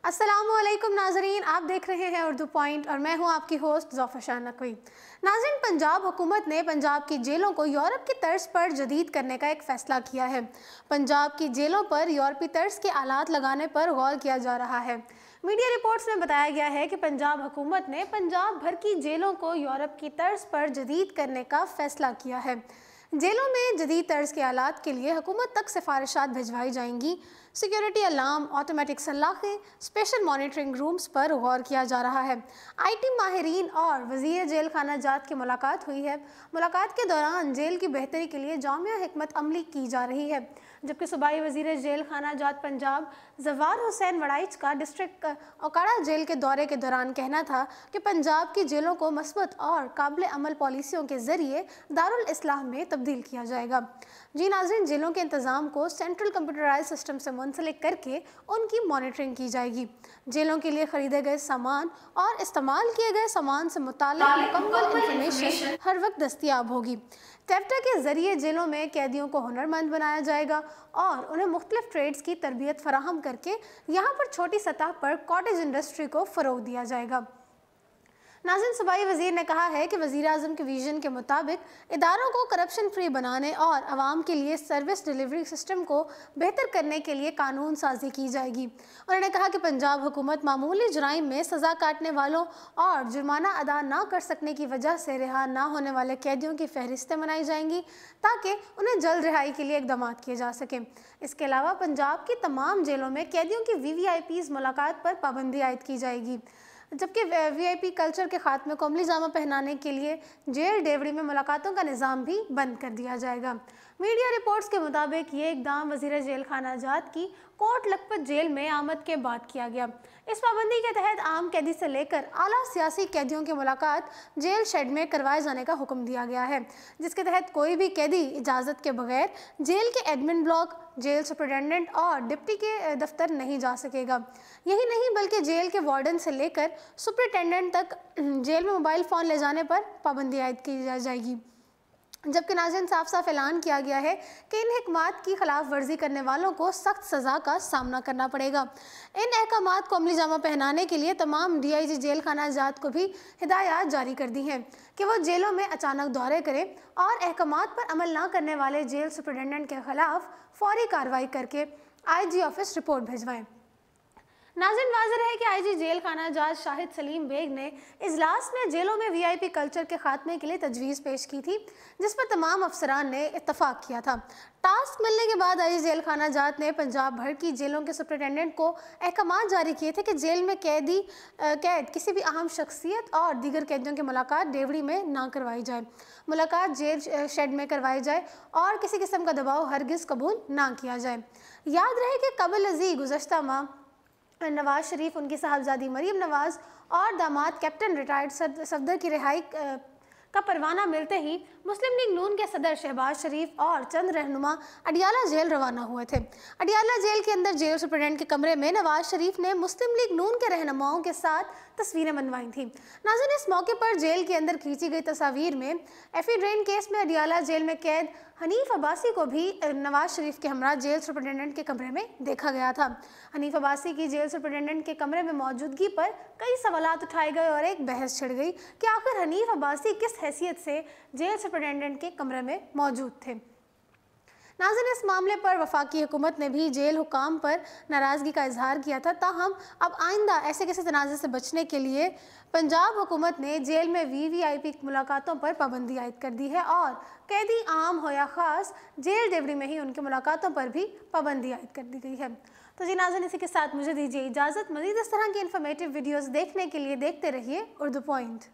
अस्सलामुअलैकुम नाजरीन, आप देख रहे हैं उर्दू पॉइंट और मैं हूं आपकी होस्ट ज़ौफ़र शाह नकवी। नाज़रीन, पंजाब हुकूमत ने पंजाब की जेलों को यूरोप की तर्ज पर जदीद करने का एक फ़ैसला किया है। पंजाब की जेलों पर यूरोपी तर्ज के आलात लगाने पर गौर किया जा रहा है। मीडिया रिपोर्ट्स में बताया गया है कि पंजाब हुकूमत ने पंजाब भर की जेलों को यूरोप की तर्ज पर जदीद करने का फ़ैसला किया है। जेलों में जदीद तर्ज के आलात के लिए हुकूमत तक सिफारिशात भिजवाई जाएंगी। सिक्योरिटी अलार्म, ऑटोमेटिक सलाखें, स्पेशल मॉनिटरिंग रूम्स पर गौर किया जा रहा है। IT माहिरीन और वज़ीर जेल खाना जात की मुलाकात हुई है। मुलाकात के दौरान जेल की बेहतरी के लिए जामिया हिकमत अमली की जा रही है, जबकि सूबाई वज़ीर जेल खाना जात पंजाब ज़फ़ार हुसैन वड़ाइच का डिस्ट्रिक्ट ओकाड़ा जेल के दौरे के दौरान कहना था कि पंजाब की जेलों को मस्बत और काबिल अमल पॉलिसियों के ज़रिए दारुल इस्लाह में तब्दील किया जाएगा। जी नाज़रीन, जेलों के इंतज़ाम को सेंट्रल कंप्यूटराइज सिस्टम से मुंसलिक करके उनकी मॉनिटरिंग की जाएगी। जेलों के लिए खरीदे गए सामान और इस्तेमाल किए गए सामान से मुताल्लिक़ मुकम्मल इंफॉर्मेशन हर वक्त दस्तियाब होगी। टेफ्टा के ज़रिए जेलों में कैदियों को हुनरमंद बनाया जाएगा और उन्हें मुख्तलिफ ट्रेड्स की तरबियत फराहम करके यहाँ पर छोटी सतह पर कॉटेज इंडस्ट्री को फ़रोग़ दिया जाएगा। नाज़रीन, सूबाई वज़ीर ने कहा है कि वज़ीर आज़म के विजन के मुताबिक इदारों को करप्शन फ्री बनाने और आवाम के लिए सर्विस डिलीवरी सिस्टम को बेहतर करने के लिए कानून साजी की जाएगी। उन्होंने कहा कि पंजाब हुकूमत मामूली जुराइम में सज़ा काटने वालों और जुर्माना अदा ना कर सकने की वजह से रिहा ना होने वाले कैदियों की फहरिस्तें बनाई जाएंगी ताकि उन्हें जल्द रिहाई के लिए इक़दाम किए जा सकें। इसके अलावा पंजाब की तमाम जेलों में कैदियों की VVIPs मुलाकात पर पाबंदी आयद की जाएगी, जबकि VIP कल्चर के खात्मे को अमली जामा पहनाने के लिए जेल डेवड़ी में मुलाकातों का निज़ाम भी बंद कर दिया जाएगा। मीडिया रिपोर्ट्स के मुताबिक ये इक़दाम वज़ीर जेल खाना जात की कोट लखपत जेल में आमद के बाद किया गया। इस पाबंदी के तहत आम कैदी से लेकर आला सियासी कैदियों की मुलाकात जेल शेड में करवाए जाने का हुक्म दिया गया है, जिसके तहत कोई भी कैदी इजाज़त के बगैर जेल के एडमिन ब्लॉक, जेल सुपरिटेंडेंट और डिप्टी के दफ्तर नहीं जा सकेगा। यही नहीं बल्कि जेल के वार्डन से लेकर सुपरिटेंडेंट तक जेल में मोबाइल फ़ोन ले जाने पर पाबंदी आयद की जाएगी। जबकि नाज़रीन, साफ साफ ऐलान किया गया है कि इन अहकामात की खिलाफ वर्जी करने वालों को सख्त सज़ा का सामना करना पड़ेगा। इन अहकामात को अमली जामा पहनाने के लिए तमाम DIG जेल खाना जात को भी हिदायत जारी कर दी हैं कि वो जेलों में अचानक दौरे करें और अहकामात पर अमल ना करने वाले जेल सुपरिटेंडेंट के खिलाफ फौरी कार्रवाई करके IG ऑफिस रिपोर्ट भिजवाएं। नाज़रीन, वाज़ेह है कि IG जेल खाना जात शाहिद सलीम बेग ने इजलास में जेलों में VIP कल्चर के खात्मे के लिए तजवीज़ पेश की थी, जिस पर तमाम अफसरान ने इत्तफाक किया था। टास्क मिलने के बाद IG जेल खाना जात ने पंजाब भर की जेलों के सुपरिटेंडेंट को अहकामात जारी किए थे कि जेल में कैद किसी भी अहम शख्सियत और दीगर कैदियों की मुलाकात डेवड़ी में ना करवाई जाए। मुलाकात जेल शेड में करवाई जाए और किसी किस्म का दबाव हरगिज़ कबूल ना किया जाए। याद रहे कि कबल अज़ी गुज़श्ता माह नवाज शरीफ, उनकी साहबजादी मरीम नवाज और दामाद कैप्टन रिटायर्ड सफदर की रिहाई का परवाना मिलते ही मुस्लिम लीग नून के सदर शहबाज शरीफ और चंद रहनुमा अडियाला जेल रवाना हुए थे। अडियाला जेल के अंदर जेल सुपरिटेंडेंट के कमरे में नवाज शरीफ ने मुस्लिम लीग नून के रहनुमाओं के साथ तस्वीरें बनवाई थी। नाज़रीन, इस मौके पर जेल के अंदर खींची गई तस्वीर में एफिड्रेन केस में अडियाला जेल में कैद हनीफ अब्बासी को भी नवाज शरीफ के हमरा जेल सुपरिटेंडेंट के कमरे में देखा गया था। हनीफ अब्बासी की जेल सुपरिटेंडेंट के कमरे में मौजूदगी पर कई सवालात उठाए गए और एक बहस छिड़ गई कि आखिर हनीफ अब्बासी किस हैसियत से जेल सुपरिटेंडेंट के कमरे में मौजूद थे। नाज़रीन, इस मामले पर वफाकी हुकूमत ने भी जेल हुकाम पर नाराज़गी का इजहार किया था। ताहम अब आइंदा ऐसे किसी तनाज़े से बचने के लिए पंजाब हुकूमत ने जेल में VVIP मुलाकातों पर पाबंदी आयद कर दी है और कैदी आम हो या ख़ास जेल डेवड़ी में ही उनकी मुलाकातों पर भी पाबंदी आयद कर दी गई है। तो जी नाज़रीन, इसी के साथ मुझे दीजिए इजाज़त। मज़ीद इस तरह की इन्फॉर्मेटिव वीडियोज़ देखने के लिए देखते रहिए उर्दू पॉइंट।